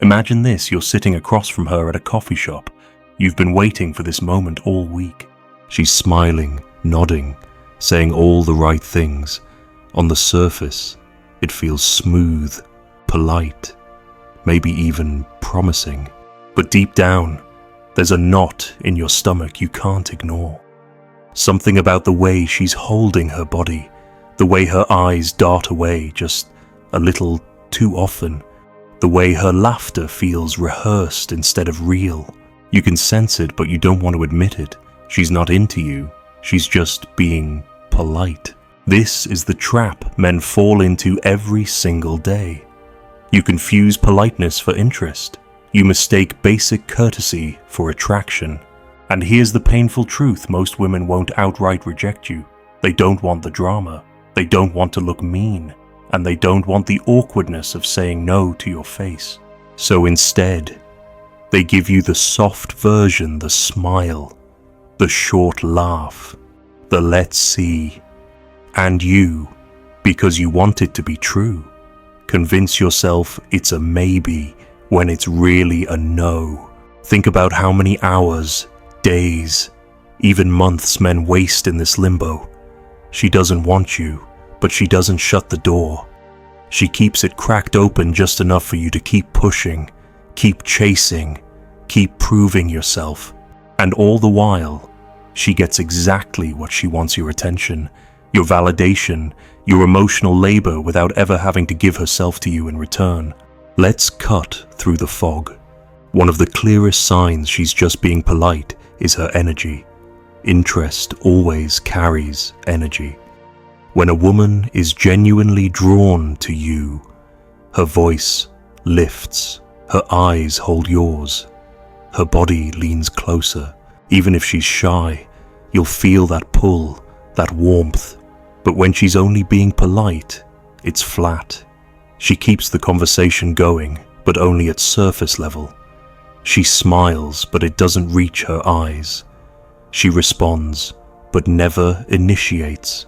Imagine this, you're sitting across from her at a coffee shop. You've been waiting for this moment all week. She's smiling, nodding, saying all the right things. On the surface, it feels smooth, polite, maybe even promising. But deep down, there's a knot in your stomach you can't ignore. Something about the way she's holding her body, the way her eyes dart away just a little too often, the way her laughter feels rehearsed instead of real. You can sense it, but you don't want to admit it. She's not into you. She's just being polite. This is the trap men fall into every single day. You confuse politeness for interest. You mistake basic courtesy for attraction. And here's the painful truth: most women won't outright reject you. They don't want the drama. They don't want to look mean. And they don't want the awkwardness of saying no to your face. So instead, they give you the soft version, the smile, the short laugh, the let's see. And you, because you want it to be true, convince yourself it's a maybe when it's really a no. Think about how many hours, days, even months men waste in this limbo. She doesn't want you, but she doesn't shut the door. She keeps it cracked open just enough for you to keep pushing, keep chasing, keep proving yourself. And all the while, she gets exactly what she wants: your attention, your validation, your emotional labor, without ever having to give herself to you in return. Let's cut through the fog. One of the clearest signs she's just being polite is her energy. Interest always carries energy. When a woman is genuinely drawn to you, her voice lifts, her eyes hold yours, her body leans closer. Even if she's shy, you'll feel that pull, that warmth. But when she's only being polite, it's flat. She keeps the conversation going, but only at surface level. She smiles, but it doesn't reach her eyes. She responds, but never initiates.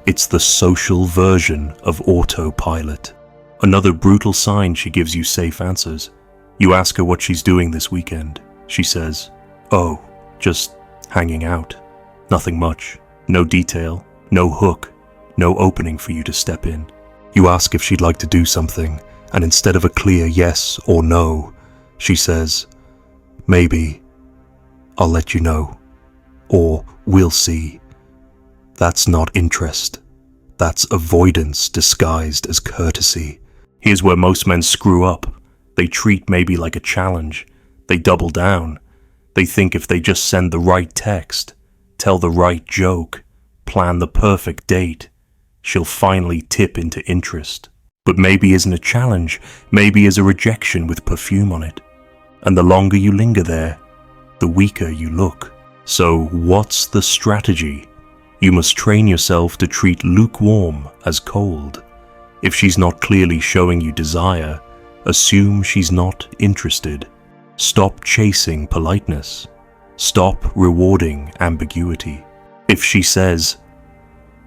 It's the social version of autopilot. Another brutal sign: she gives you safe answers. You ask her what she's doing this weekend. She says, "Oh, just hanging out. Nothing much. No detail, no hook, no opening for you to step in." You ask if she'd like to do something, and instead of a clear yes or no, she says, "Maybe, I'll let you know," or "We'll see." That's not interest. That's avoidance disguised as courtesy. Here's where most men screw up. They treat maybe like a challenge. They double down. They think if they just send the right text, tell the right joke, plan the perfect date, she'll finally tip into interest. But maybe isn't a challenge, maybe is a rejection with perfume on it. And the longer you linger there, the weaker you look. So what's the strategy? You must train yourself to treat lukewarm as cold. If she's not clearly showing you desire, assume she's not interested. Stop chasing politeness. Stop rewarding ambiguity. If she says,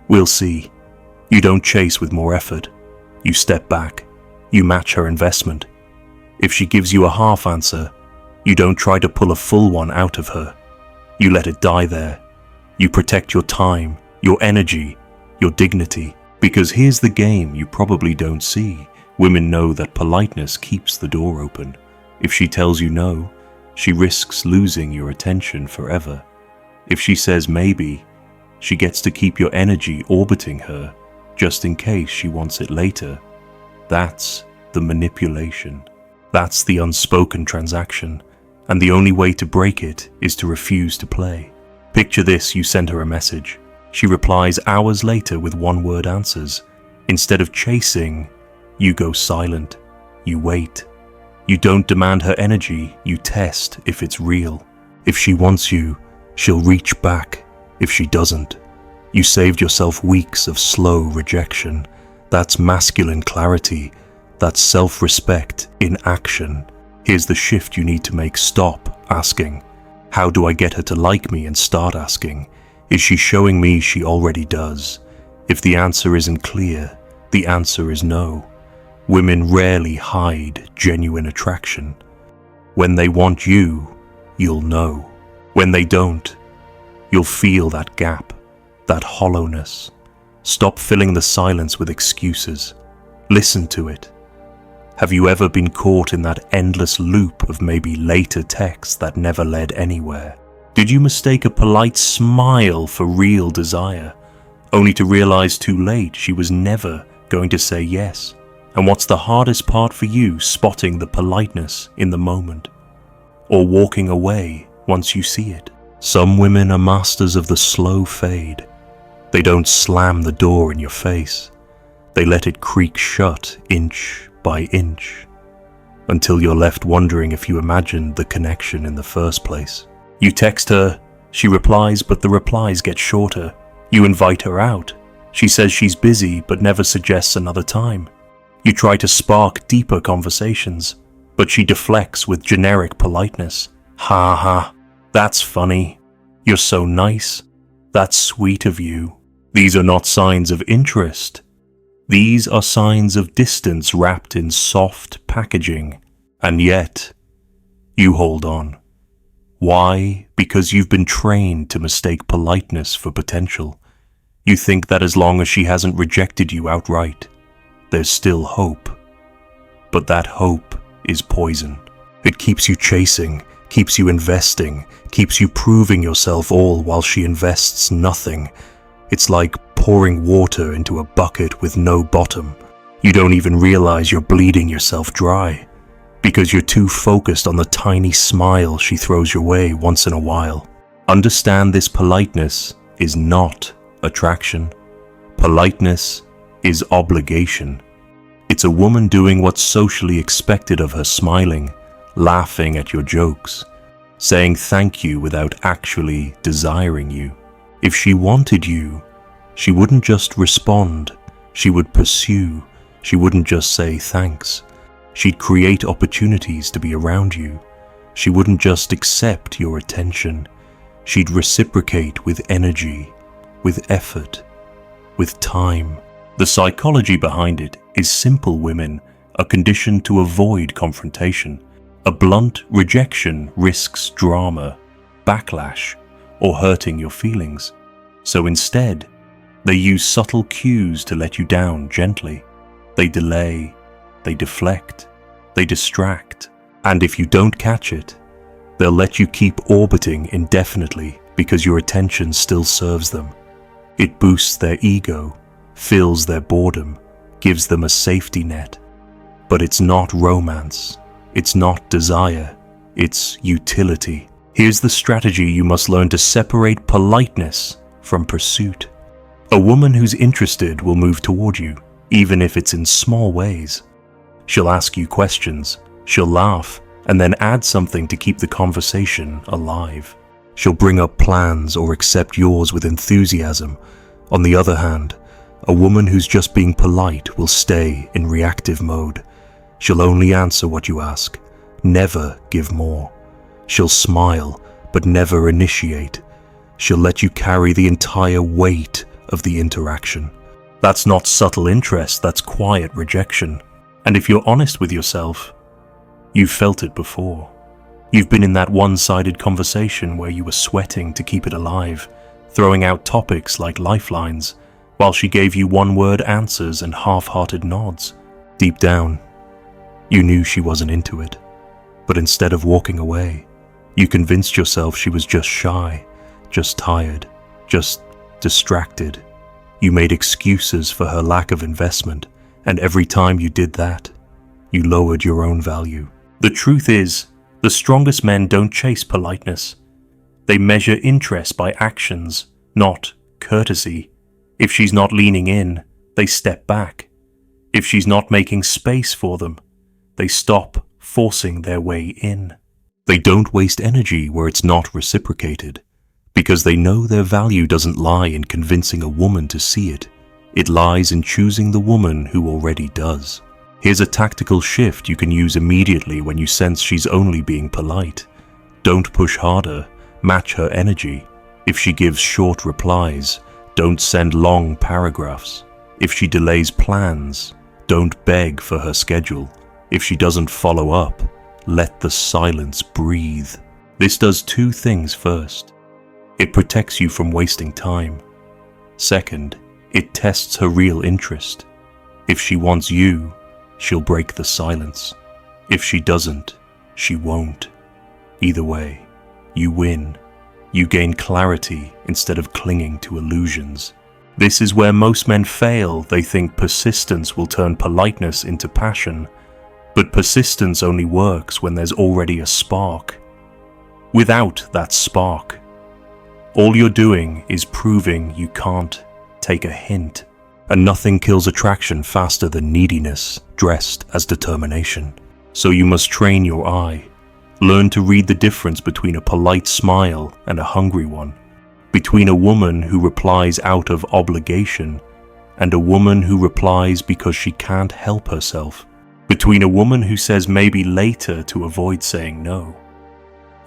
"We'll see," you don't chase with more effort. You step back. You match her investment. If she gives you a half answer, you don't try to pull a full one out of her. You let it die there. You protect your time, your energy, your dignity. Because here's the game you probably don't see. Women know that politeness keeps the door open. If she tells you no, she risks losing your attention forever. If she says maybe, she gets to keep your energy orbiting her, just in case she wants it later. That's the manipulation. That's the unspoken transaction. And the only way to break it is to refuse to play. Picture this: you send her a message. She replies hours later with one-word answers. Instead of chasing, you go silent. You wait. You don't demand her energy, you test if it's real. If she wants you, she'll reach back. If she doesn't, you saved yourself weeks of slow rejection. That's masculine clarity. That's self-respect in action. Here's the shift you need to make: stop asking, "How do I get her to like me?" and start asking, "Is she showing me she already does?" If the answer isn't clear, the answer is no. Women rarely hide genuine attraction. When they want you, you'll know. When they don't, you'll feel that gap, that hollowness. Stop filling the silence with excuses. Listen to it. Have you ever been caught in that endless loop of maybe later texts that never led anywhere? Did you mistake a polite smile for real desire, only to realize too late she was never going to say yes? And what's the hardest part for you, spotting the politeness in the moment, or walking away once you see it? Some women are masters of the slow fade. They don't slam the door in your face. They let it creak shut inch by inch, until you're left wondering if you imagined the connection in the first place. You text her, she replies, but the replies get shorter. You invite her out. She says she's busy, but never suggests another time. You try to spark deeper conversations, but she deflects with generic politeness. Ha ha, that's funny. You're so nice. That's sweet of you. These are not signs of interest. These are signs of distance wrapped in soft packaging. And yet, you hold on. Why? Because you've been trained to mistake politeness for potential. You think that as long as she hasn't rejected you outright, there's still hope. But that hope is poison. It keeps you chasing, keeps you investing, keeps you proving yourself all while she invests nothing. It's like pouring water into a bucket with no bottom. You don't even realize you're bleeding yourself dry, because you're too focused on the tiny smile she throws your way once in a while. Understand this: politeness is not attraction. Politeness is obligation. It's a woman doing what's socially expected of her, smiling, laughing at your jokes, saying thank you without actually desiring you. If she wanted you, she wouldn't just respond, she would pursue. She wouldn't just say thanks. She'd create opportunities to be around you. She wouldn't just accept your attention. She'd reciprocate with energy, with effort, with time. The psychology behind it is simple. Women are conditioned to avoid confrontation. A blunt rejection risks drama, backlash, or hurting your feelings. So instead, they use subtle cues to let you down gently. They delay, they deflect, they distract, and if you don't catch it, they'll let you keep orbiting indefinitely because your attention still serves them. It boosts their ego, fills their boredom, gives them a safety net. But it's not romance, it's not desire, it's utility. Here's the strategy you must learn to separate politeness from pursuit. A woman who's interested will move toward you, even if it's in small ways. She'll ask you questions, she'll laugh, and then add something to keep the conversation alive. She'll bring up plans or accept yours with enthusiasm. On the other hand, a woman who's just being polite will stay in reactive mode. She'll only answer what you ask, never give more. She'll smile, but never initiate. She'll let you carry the entire weight of the interaction. That's not subtle interest, that's quiet rejection. And if you're honest with yourself, you've felt it before. You've been in that one-sided conversation where you were sweating to keep it alive, throwing out topics like lifelines, while she gave you one-word answers and half-hearted nods. Deep down, you knew she wasn't into it. But instead of walking away, you convinced yourself she was just shy, just tired, just distracted. You made excuses for her lack of investment, and every time you did that, you lowered your own value. The truth is, the strongest men don't chase politeness. They measure interest by actions, not courtesy. If she's not leaning in, they step back. If she's not making space for them, they stop forcing their way in. They don't waste energy where it's not reciprocated, because they know their value doesn't lie in convincing a woman to see it. It lies in choosing the woman who already does. Here's a tactical shift you can use immediately when you sense she's only being polite. Don't push harder, match her energy. If she gives short replies, don't send long paragraphs. If she delays plans, Don't beg for her schedule. If she doesn't follow up, let the silence breathe. This does two things. First, it protects you from wasting time. Second, it tests her real interest. If she wants you, she'll break the silence. If she doesn't, she won't. Either way, you win. You gain clarity instead of clinging to illusions. This is where most men fail. They think persistence will turn politeness into passion, but persistence only works when there's already a spark. Without that spark, all you're doing is proving you can't take a hint, and nothing kills attraction faster than neediness dressed as determination. So you must train your eye. Learn to read the difference between a polite smile and a hungry one, between a woman who replies out of obligation and a woman who replies because she can't help herself, between a woman who says maybe later to avoid saying no,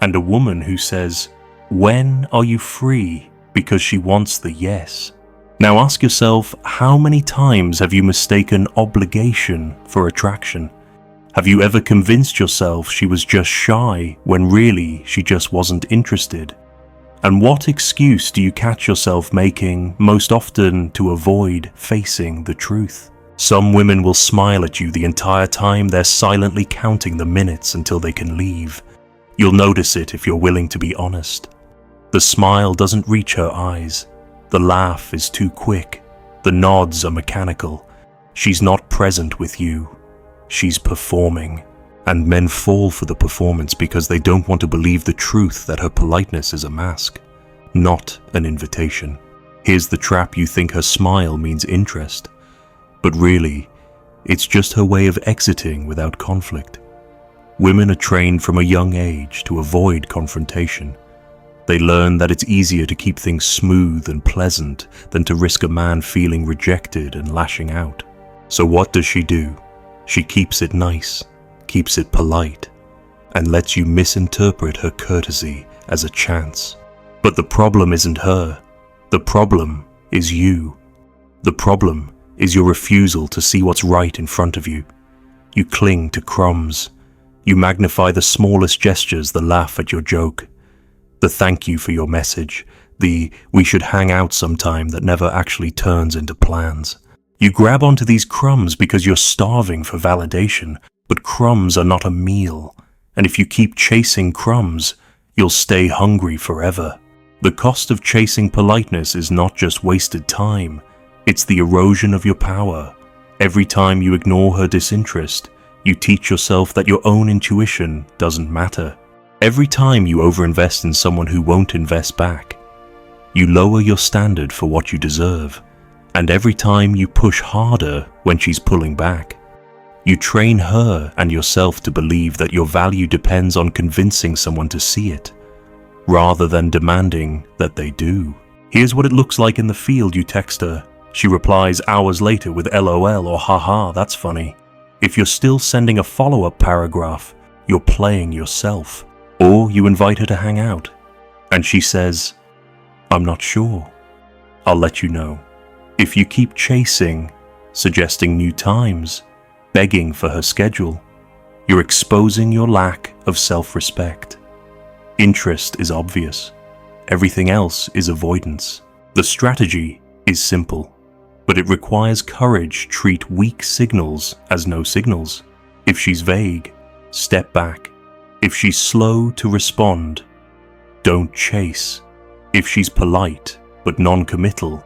and a woman who says, when are you free, because she wants the yes. Now ask yourself, how many times have you mistaken obligation for attraction? Have you ever convinced yourself she was just shy when really she just wasn't interested? And what excuse do you catch yourself making most often to avoid facing the truth? Some women will smile at you the entire time they're silently counting the minutes until they can leave. You'll notice it if you're willing to be honest. The smile doesn't reach her eyes. The laugh is too quick. The nods are mechanical. She's not present with you. She's performing. And men fall for the performance because they don't want to believe the truth that her politeness is a mask, not an invitation. Here's the trap: you think her smile means interest, but really, it's just her way of exiting without conflict. Women are trained from a young age to avoid confrontation. They learn that it's easier to keep things smooth and pleasant than to risk a man feeling rejected and lashing out. So what does she do? She keeps it nice, keeps it polite, and lets you misinterpret her courtesy as a chance. But the problem isn't her. The problem is you. The problem is your refusal to see what's right in front of you. You cling to crumbs. You magnify the smallest gestures, the laugh at your joke, the thank you for your message, the we should hang out sometime that never actually turns into plans. You grab onto these crumbs because you're starving for validation, but crumbs are not a meal, and if you keep chasing crumbs, you'll stay hungry forever. The cost of chasing politeness is not just wasted time, it's the erosion of your power. Every time you ignore her disinterest, you teach yourself that your own intuition doesn't matter. Every time you overinvest in someone who won't invest back, you lower your standard for what you deserve. And every time you push harder when she's pulling back, you train her and yourself to believe that your value depends on convincing someone to see it, rather than demanding that they do. Here's what it looks like in the field. You text her. She replies hours later with LOL or haha, that's funny. If you're still sending a follow-up paragraph, you're playing yourself. Or you invite her to hang out, and she says, I'm not sure. I'll let you know. If you keep chasing, suggesting new times, begging for her schedule, you're exposing your lack of self-respect. Interest is obvious. Everything else is avoidance. The strategy is simple, but it requires courage. Treat weak signals as no signals. If she's vague, step back. If she's slow to respond, don't chase. If she's polite but non-committal,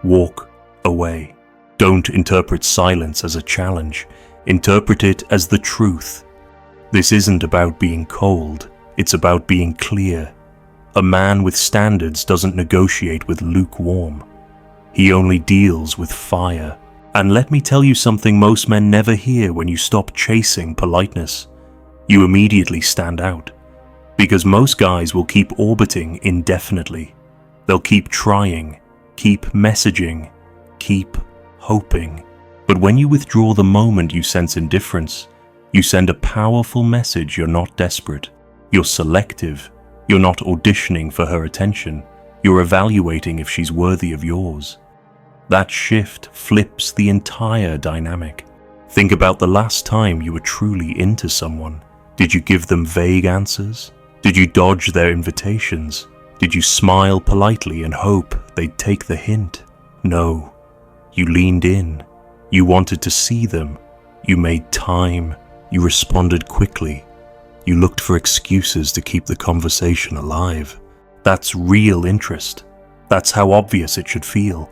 walk away. Don't interpret silence as a challenge. Interpret it as the truth. This isn't about being cold, it's about being clear. A man with standards doesn't negotiate with lukewarm. He only deals with fire. And let me tell you something most men never hear: when you stop chasing politeness, you immediately stand out. Because most guys will keep orbiting indefinitely. They'll keep trying, keep messaging, keep hoping. But when you withdraw the moment you sense indifference, you send a powerful message. You're not desperate. You're selective. You're not auditioning for her attention. You're evaluating if she's worthy of yours. That shift flips the entire dynamic. Think about the last time you were truly into someone. Did you give them vague answers? Did you dodge their invitations? Did you smile politely and hope they'd take the hint? No. You leaned in. You wanted to see them. You made time. You responded quickly. You looked for excuses to keep the conversation alive. That's real interest. That's how obvious it should feel.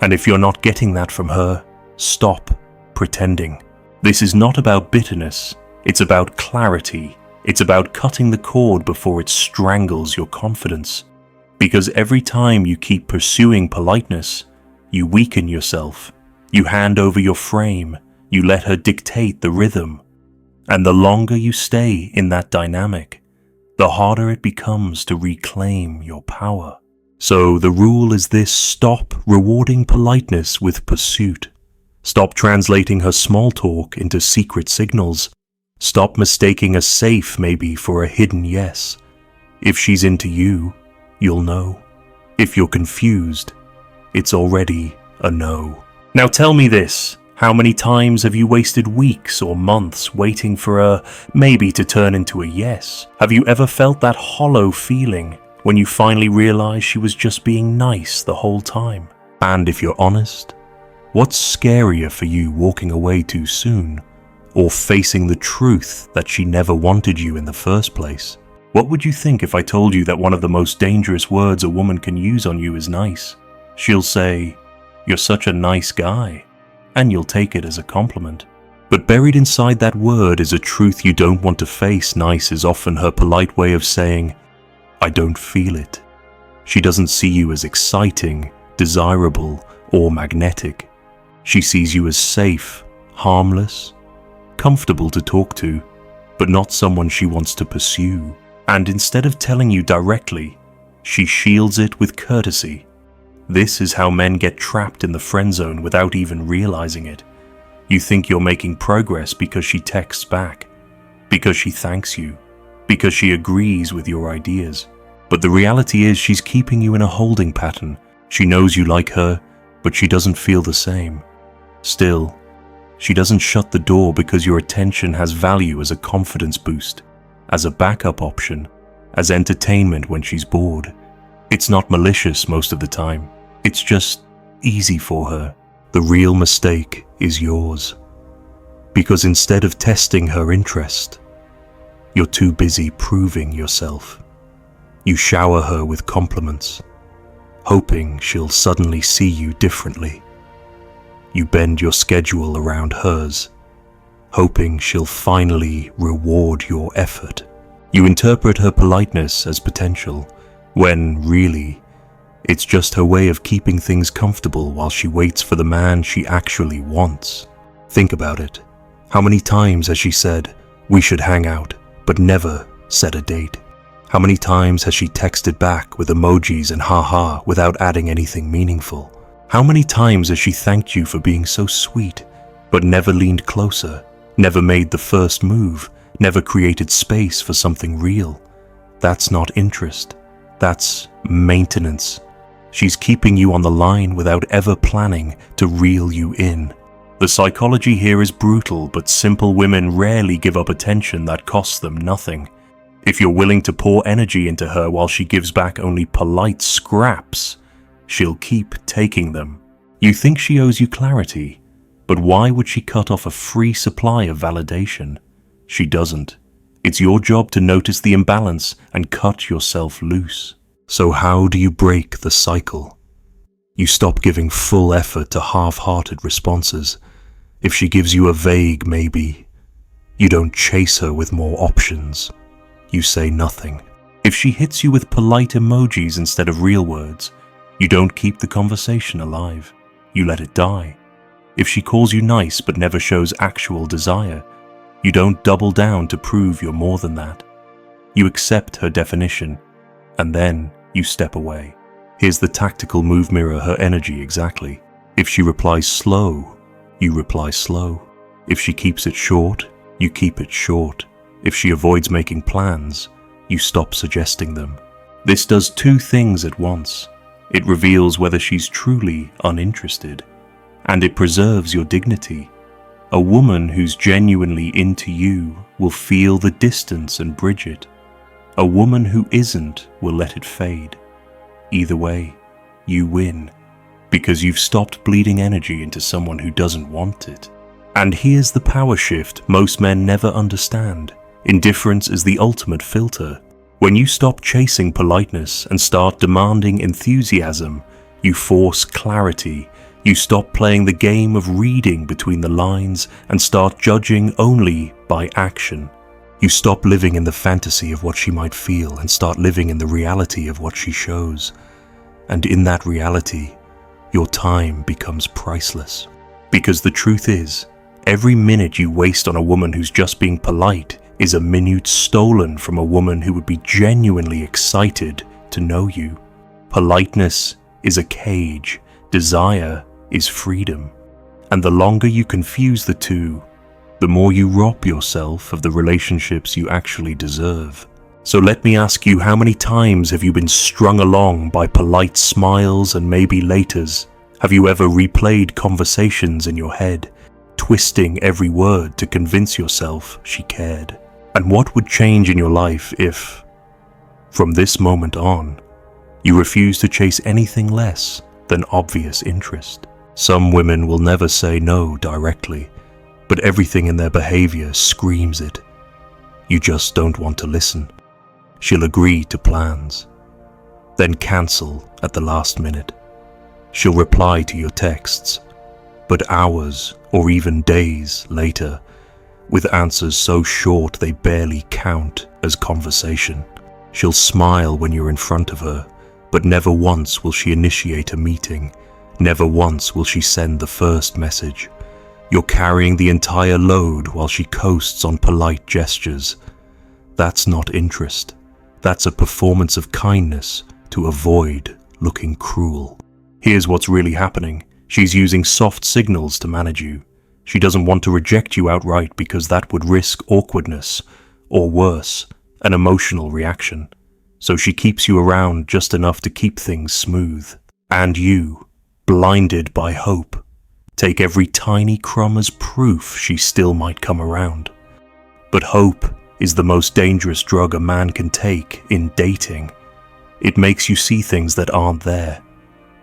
And if you're not getting that from her, stop pretending. This is not about bitterness. It's about clarity. It's about cutting the cord before it strangles your confidence. Because every time you keep pursuing politeness, you weaken yourself. You hand over your frame. You let her dictate the rhythm. And the longer you stay in that dynamic, the harder it becomes to reclaim your power. So the rule is this: stop rewarding politeness with pursuit. Stop translating her small talk into secret signals. Stop mistaking a safe maybe for a hidden yes. If she's into you, you'll know. If you're confused, it's already a no. Now tell me this. How many times have you wasted weeks or months waiting for a maybe to turn into a yes? Have you ever felt that hollow feeling when you finally realized she was just being nice the whole time? And if you're honest, what's scarier for you, walking away too soon or facing the truth that she never wanted you in the first place? What would you think if I told you that one of the most dangerous words a woman can use on you is nice? She'll say, "You're such a nice guy," and you'll take it as a compliment. But buried inside that word is a truth you don't want to face. Nice is often her polite way of saying, "I don't feel it." She doesn't see you as exciting, desirable, or magnetic. She sees you as safe, harmless, comfortable to talk to, but not someone she wants to pursue. And instead of telling you directly, she shields it with courtesy. This is how men get trapped in the friend zone without even realizing it. You think you're making progress because she texts back, because she thanks you, because she agrees with your ideas. But the reality is she's keeping you in a holding pattern. She knows you like her, but she doesn't feel the same. Still, she doesn't shut the door because your attention has value as a confidence boost, as a backup option, as entertainment when she's bored. It's not malicious most of the time. It's just easy for her. The real mistake is yours. Because instead of testing her interest, you're too busy proving yourself. You shower her with compliments, hoping she'll suddenly see you differently. You bend your schedule around hers, hoping she'll finally reward your effort. You interpret her politeness as potential, when really, it's just her way of keeping things comfortable while she waits for the man she actually wants. Think about it. How many times has she said, "We should hang out," but never set a date? How many times has she texted back with emojis and haha without adding anything meaningful? How many times has she thanked you for being so sweet, but never leaned closer, never made the first move, never created space for something real? That's not interest. That's maintenance. She's keeping you on the line without ever planning to reel you in. The psychology here is brutal, but simple women rarely give up attention that costs them nothing. If you're willing to pour energy into her while she gives back only polite scraps, she'll keep taking them. You think she owes you clarity, but why would she cut off a free supply of validation? She doesn't. It's your job to notice the imbalance and cut yourself loose. So how do you break the cycle? You stop giving full effort to half-hearted responses. If she gives you a vague maybe, you don't chase her with more options. You say nothing. If she hits you with polite emojis instead of real words, you don't keep the conversation alive. You let it die. If she calls you nice but never shows actual desire, you don't double down to prove you're more than that. You accept her definition, and then you step away. Here's the tactical move: mirror her energy exactly. If she replies slow, you reply slow. If she keeps it short, you keep it short. If she avoids making plans, you stop suggesting them. This does two things at once. It reveals whether she's truly uninterested, and it preserves your dignity. A woman who's genuinely into you will feel the distance and bridge it. A woman who isn't will let it fade. Either way, you win, because you've stopped bleeding energy into someone who doesn't want it. And here's the power shift most men never understand. Indifference is the ultimate filter. When you stop chasing politeness and start demanding enthusiasm, you force clarity. You stop playing the game of reading between the lines and start judging only by action. You stop living in the fantasy of what she might feel and start living in the reality of what she shows. And in that reality, your time becomes priceless. Because the truth is, every minute you waste on a woman who's just being polite is a minute stolen from a woman who would be genuinely excited to know you. Politeness is a cage. Desire is freedom. And the longer you confuse the two, the more you rob yourself of the relationships you actually deserve. So let me ask you, how many times have you been strung along by polite smiles and maybe laters? Have you ever replayed conversations in your head, twisting every word to convince yourself she cared? And what would change in your life if, from this moment on, you refuse to chase anything less than obvious interest? Some women will never say no directly, but everything in their behavior screams it. You just don't want to listen. She'll agree to plans, then cancel at the last minute. She'll reply to your texts, but hours or even days later, with answers so short they barely count as conversation. She'll smile when you're in front of her, but never once will she initiate a meeting. Never once will she send the first message. You're carrying the entire load while she coasts on polite gestures. That's not interest. That's a performance of kindness to avoid looking cruel. Here's what's really happening. She's using soft signals to manage you. She doesn't want to reject you outright because that would risk awkwardness, or worse, an emotional reaction. So she keeps you around just enough to keep things smooth. And you, blinded by hope, take every tiny crumb as proof she still might come around. But hope is the most dangerous drug a man can take in dating. It makes you see things that aren't there.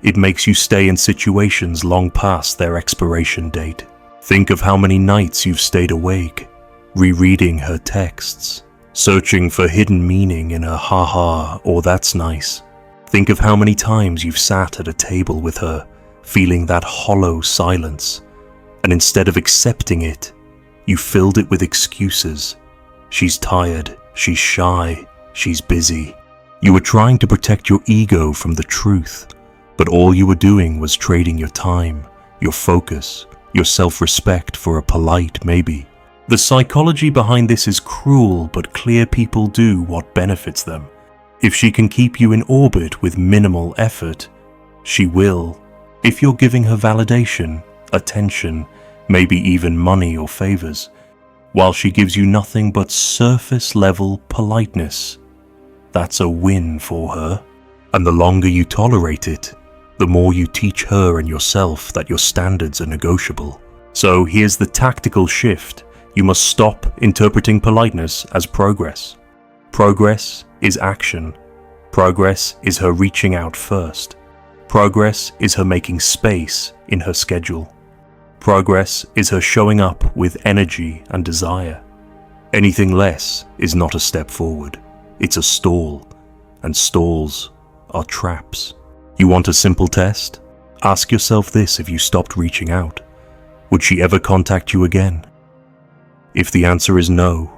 It makes you stay in situations long past their expiration date. Think of how many nights you've stayed awake, rereading her texts, searching for hidden meaning in a haha or that's nice. Think of how many times you've sat at a table with her, feeling that hollow silence, and instead of accepting it, you filled it with excuses. She's tired, she's shy, she's busy. You were trying to protect your ego from the truth, but all you were doing was trading your time, your focus, your self-respect for a polite maybe. The psychology behind this is cruel, but clear people do what benefits them. If she can keep you in orbit with minimal effort, she will. If you're giving her validation, attention, maybe even money or favors, while she gives you nothing but surface-level politeness, that's a win for her. And the longer you tolerate it, the more you teach her and yourself that your standards are negotiable. So here's the tactical shift. You must stop interpreting politeness as progress. Progress is action. Progress is her reaching out first. Progress is her making space in her schedule. Progress is her showing up with energy and desire. Anything less is not a step forward. It's a stall, and stalls are traps. You want a simple test? Ask yourself this: if you stopped reaching out, would she ever contact you again? If the answer is no,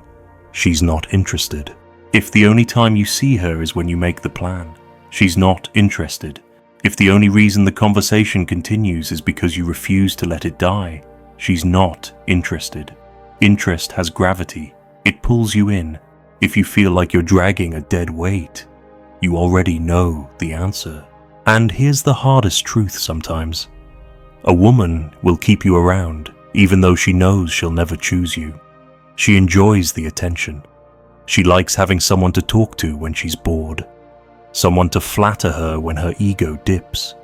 she's not interested. If the only time you see her is when you make the plan, she's not interested. If the only reason the conversation continues is because you refuse to let it die, she's not interested. Interest has gravity. It pulls you in. If you feel like you're dragging a dead weight, you already know the answer. And here's the hardest truth sometimes. A woman will keep you around even though she knows she'll never choose you. She enjoys the attention. She likes having someone to talk to when she's bored, someone to flatter her when her ego dips.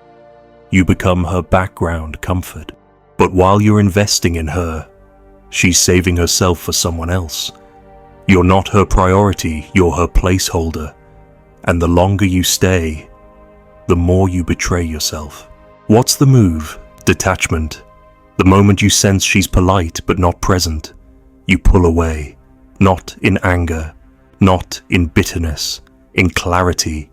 You become her background comfort. But while you're investing in her, She's saving herself for someone else. You're not her priority, you're her placeholder. And the longer you stay, the more you betray yourself. What's the move? Detachment. The moment you sense she's polite but not present, you pull away. Not in anger, not in bitterness, in clarity.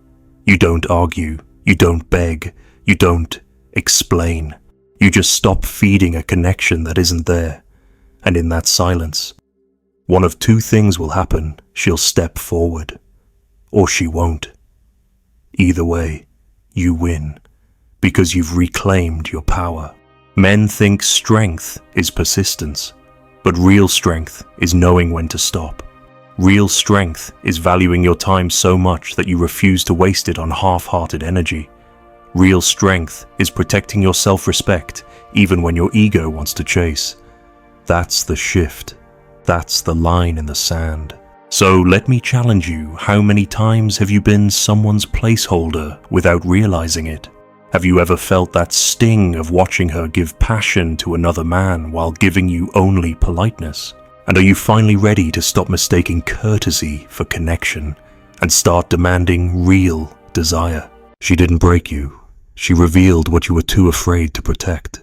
You don't argue, you don't beg, you don't explain. You just stop feeding a connection that isn't there. And in that silence, one of two things will happen. She'll step forward, or she won't. Either way, you win, because you've reclaimed your power. Men think strength is persistence, but real strength is knowing when to stop. Real strength is valuing your time so much that you refuse to waste it on half-hearted energy. Real strength is protecting your self-respect even when your ego wants to chase. That's the shift. That's the line in the sand. So let me challenge you, how many times have you been someone's placeholder without realizing it? Have you ever felt that sting of watching her give passion to another man while giving you only politeness? And are you finally ready to stop mistaking courtesy for connection and start demanding real desire? She didn't break you. She revealed what you were too afraid to protect.